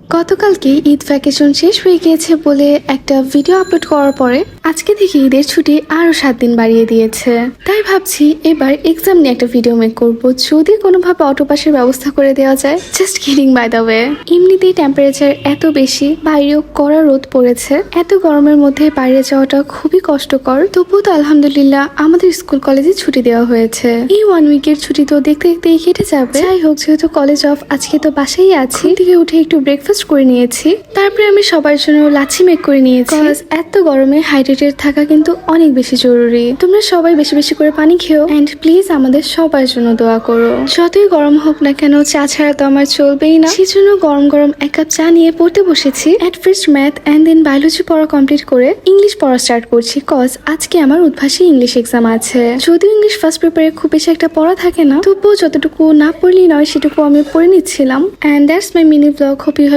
গতকালকে ঈদ ভ্যাকেশন শেষ হয়ে গিয়েছে বলে একটা ভিডিও আপলোড করার পরে আজকে থেকে ঈদের ছুটি আরো 7 দিন বাড়িয়ে দিয়েছে। তাই ভাবছি এবার এক্সাম নিয়ে একটা ভিডিও মেক করবো, যদি কোনোভাবে অটো পাসের ব্যবস্থা করে দেওয়া যায়। Just kidding by the way. এমনিতেই টেম্পারেচার এত বেশি, বাইরেও কড়া রোদ পড়েছে। এত গরমের মধ্যে বাইরে যাওয়াটা খুবই কষ্টকর, তবুও তো আলহামদুলিল্লাহ আমাদের স্কুল কলেজে ছুটি দেওয়া হয়েছে। এই 1 উইকের ছুটি তো দেখতে দেখতেই কেটে যাবে। যাই হোক, যেহেতু কলেজ অফ, আজকে তো বাসায় আছি। থেকে উঠে একটু ব্রেকফাস্ট করে নিয়েছি, তারপরে আমি সবার জন্য লাচ্ছি মেক করে নিয়েছি। এত গরমে হাইড্রেটেড থাকা কিন্তু অনেক বেশি জরুরি। তোমরা সবাই বেশি বেশি করে পানি খেও এন্ড প্লিজ আমাদের সবার জন্য দোয়া করো। যতই গরম হোক না কেন, চা ছাড়া তো আমার চলবেই না। সেজন্য গরম গরম 1 কাপ চা নিয়ে পড়তে বসেছি। At first math and then biology পড়া কমপ্লিট করে ইংলিশ পড়া স্টার্ট করছি, কজ আজকে আমার উদ্ভাসী ইংলিশ এক্সাম আছে। যদিও ইংলিশ ফার্স্ট পেপারে খুব বেশি একটা পড়া থাকে না, তবুও যতটুকু না পড়লেই নয় সেটুকু আমি পড়ে নিচ্ছিলাম। And that's my mini blog. Hope you